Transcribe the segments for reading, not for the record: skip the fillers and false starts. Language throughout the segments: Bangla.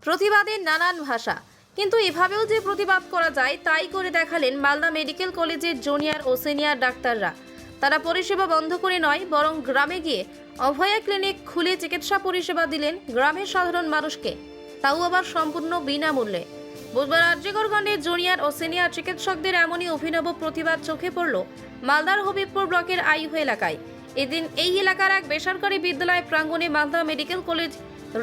প্রতিবাদের নানান ভাষা, কিন্তু এভাবেও যে প্রতিবাদ করা যায় তাই করে দেখালেন মালদা মেডিকেল কলেজের জুনিয়র ও সিনিয়র ডাক্তাররা। তারা পরিষেবা বন্ধ করে নয়, বরং গ্রামে গিয়ে অভয়া ক্লিনিক খুলে চিকিৎসা পরিষেবা দিলেন গ্রামের সাধারণ মানুষকে, তাও আবার সম্পূর্ণ বিনামূল্যে। বুধবার আরজিকর কাণ্ডের জুনিয়র ও সিনিয়র চিকিৎসকদের এমনই অভিনব প্রতিবাদ চোখে পড়ল মালদার হবিবপুর ব্লকের আইহু এলাকায়। এদিন এই এলাকার এক বেসরকারি বিদ্যালয় প্রাঙ্গণে Malda medical college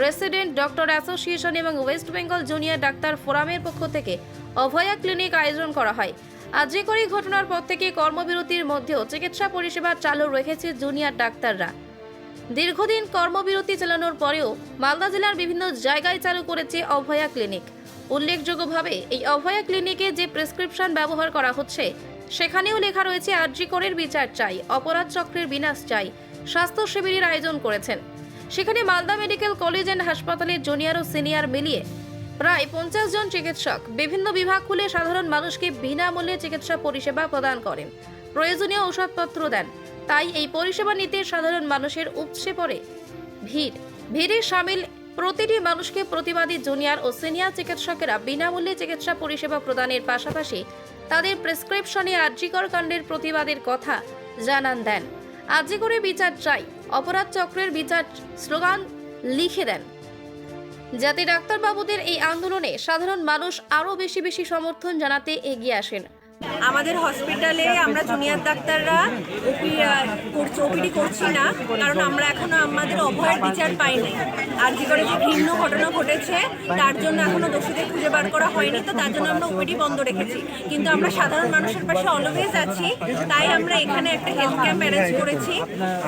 resident doctor association এবং ওয়েস্ট বেঙ্গল জুনিয়র ডাক্তার ফোরামের পক্ষ থেকে অভয়া ক্লিনিক আয়োজন করা হয়। আরজিকর এই ঘটনার পর থেকে কর্মবিরতির মধ্যেও চিকিৎসা পরিষেবা চালু রেখেছে জুনিয়র ডাক্তাররা। দীর্ঘদিন কর্মবিরতি চালানোর পরেও মালদা জেলার বিভিন্ন জায়গায় চালু করেছে অভয়া ক্লিনিক। উল্লেখযোগ্যভাবে এই অভয়া ক্লিনিকে যে প্রেসক্রিপশন ব্যবহার করা হচ্ছে সেখানেও লেখা রয়েছে আরজিকরের বিচার চাই, অপরাধ চক্রের বিনাশ চাই। স্বাস্থ্য শিবিরের আয়োজন করেছেন। সেখানে মালদা মেডিকেল কলেজ অ্যান্ড হাসপাতালের জুনিয়র ও সিনিয়র মিলিয়ে প্রায় 50 জন চিকিৎসক বিভিন্ন বিভাগ খুলে সাধারণ মানুষকে বিনামূল্যে চিকিৎসা পরিষেবা প্রদান করেন, প্রয়োজনীয় ঔষধপত্র দেন। তাই এই পরিষেবা নিতে সাধারণ মানুষের উপচে পড়ে ভিড়ে সামিল প্রতিটি মানুষকে প্রতিবাদী জুনিয়র ও সিনিয়র চিকিৎসকেরা বিনামূল্যে চিকিৎসা পরিষেবা প্রদানের পাশাপাশি তাদের প্রেসক্রিপশনে আরজিকর কাণ্ডের প্রতিবাদের কথা জানান দেন। আরজিকরে বিচার চাই, অপরাধ চক্রের বিচার স্লোগান লিখে দেন, যাতে ডাক্তারবাবুদের এই আন্দোলনে সাধারণ মানুষ আরও বেশি সমর্থন জানাতে এগিয়ে আসেন। আমাদের হসপিটালে আমরা জুনিয়র ডাক্তাররা ওপিডি করছি না, কারণ আমরা এখনো আমাদের অভয়ের বিচার পাইনি। আরজিকরে যে ঘৃণ্য ঘটনা ঘটেছে তার জন্য এখনো দোষীদের খুঁজে বার করা হয়নি, তো তার জন্য আমরা ওপিডি বন্ধ রেখেছি। কিন্তু আমরা সাধারণ মানুষের পাশে অলওয়েজ আছি, তাই আমরা এখানে একটা হেলথ ক্যাম্প অ্যারেঞ্জ করেছি,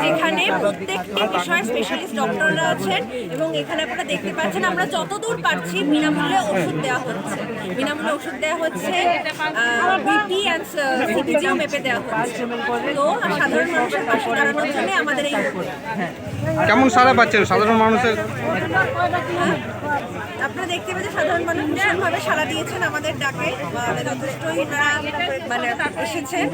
যেখানে প্রত্যেকটি বিষয়ে স্পেশালিস্ট ডক্টররা আছেন। এবং এখানে আপনারা দেখতে পাচ্ছেন আমরা যতদূর পারছি বিনামূল্যে ওষুধ দেওয়া হচ্ছে, বিটি আর সিটিজিও মেপে দেওয়া হচ্ছে। তো সাধারণ মানুষের পাশে দাঁড়ানোর জন্য আমাদের এই কেমন সাড়া পাচ্ছেন সাধারণ মানুষের? আপনারা দেখতে পেয়েছেন সাধারণ মানুষ ভীষণভাবে সাড়া দিয়েছেন আমাদের ডাকে, যথেষ্টই এসেছেন।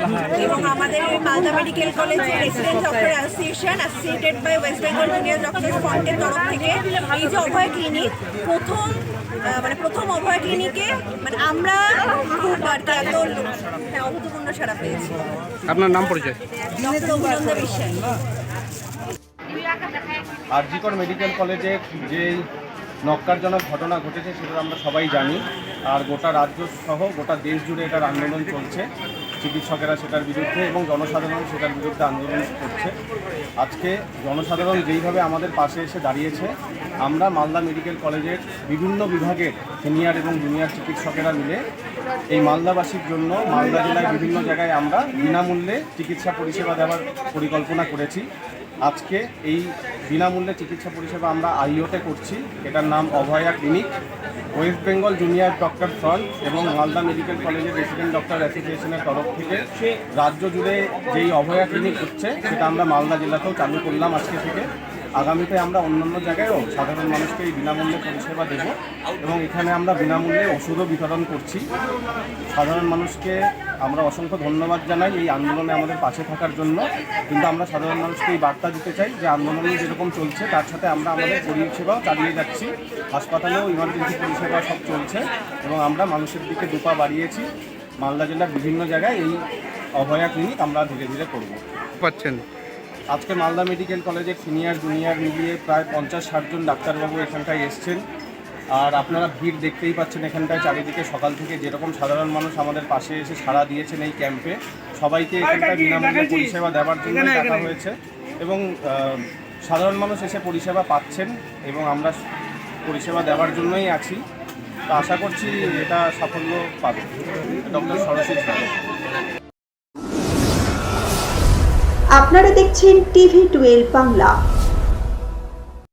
এবং আমাদের মালদা মেডিকেল কলেজের resident doctor association associated by West Bengal junior doctor ফ্রন্টের তরফ থেকে এই যে অভয় ক্লিনিক প্রথম অভয় ক্লিনিকে আমরা খুব এত অভূতপূর্ণ সাড়া পেয়েছি। আপনার নাম পরিচয়? ডক্টর অভিনন্দন বিশ্বাস। আরজিকর মেডিকেল কলেজের যে নক্কারজনক ঘটনা ঘটেছে সেটা আমরা সবাই জানি, আর গোটা রাজ্য সহ গোটা দেশ জুড়ে এটার আন্দোলন চলছে। চিকিৎসকেরা সেটার বিরুদ্ধে এবং জনসাধারণ সেটার বিরুদ্ধে আন্দোলন করছে। আজকে জনসাধারণ যেইভাবে আমাদের পাশে এসে দাঁড়িয়েছে, আমরা মালদা মেডিকেল কলেজের বিভিন্ন বিভাগের সিনিয়র এবং জুনিয়র চিকিৎসকেরা মিলে এই মালদাবাসীর জন্য মালদা জেলায় বিভিন্ন জায়গায় আমরা বিনামূল্যে চিকিৎসা পরিষেবা দেওয়ার পরিকল্পনা করেছি। আজকে এই বিনামূল্যে চিকিৎসা পরিষেবা আমরা আইওতে করছি। এটার নাম Abhaya clinic. West Bengal junior doctor front এবং মালদা মেডিকেল কলেজের রেসিডেন্ট ডক্টর অ্যাসোসিয়েশনের তরফ থেকে রাজ্য জুড়ে যেই অভয়া ক্লিনিক হচ্ছে সেটা আমরা মালদা জেলাতেও চালু করলাম আজকে থেকে। আগামীতে আমরা অন্যান্য জায়গায়ও সাধারণ মানুষকে এই বিনামূল্যে পরিষেবা দেব এবং এখানে আমরা বিনামূল্যে ওষুধও বিতরণ করছি। সাধারণ মানুষকে আমরা অসংখ্য ধন্যবাদ জানাই এই আন্দোলনে আমাদের পাশে থাকার জন্য। কিন্তু আমরা সাধারণ মানুষকে এই বার্তা দিতে চাই যে আন্দোলন যেরকম চলছে তার সাথে আমরা আমাদের পরিষেবাও চালিয়ে যাচ্ছি। হাসপাতালেও ইমার্জেন্সি পরিষেবা সব চলছে এবং আমরা মানুষের দিকে দুপা বাড়িয়েছি। মালদা জেলার বিভিন্ন জায়গায় এই অভয়া ক্লিনিক আমরা ধীরে ধীরে করব। পাচ্ছেন আজকে মালদা মেডিকেল কলেজের সিনিয়র জুনিয়র মিলিয়ে প্রায় 50-60 জন ডাক্তারবাবু এখানটায় এসছেন। আর আপনারা ভিড় দেখতেই পাচ্ছেন এখানটায় চারিদিকে। সকাল থেকে যেরকম সাধারণ মানুষ আমাদের পাশে এসে সাড়া দিয়েছেন এই ক্যাম্পে, সবাইকে এখানটায় বিনামূল্যে পরিষেবা দেওয়ার জন্য ডাকা হয়েছে এবং সাধারণ মানুষ এসে পরিষেবা পাচ্ছেন এবং আমরা পরিষেবা দেওয়ার জন্যই আছি। তো আশা করছি এটা সাফল্য পাবে। ডক্টর সরস্বতী সাহেব। আপনারা দেখছেন TV12 বাংলা।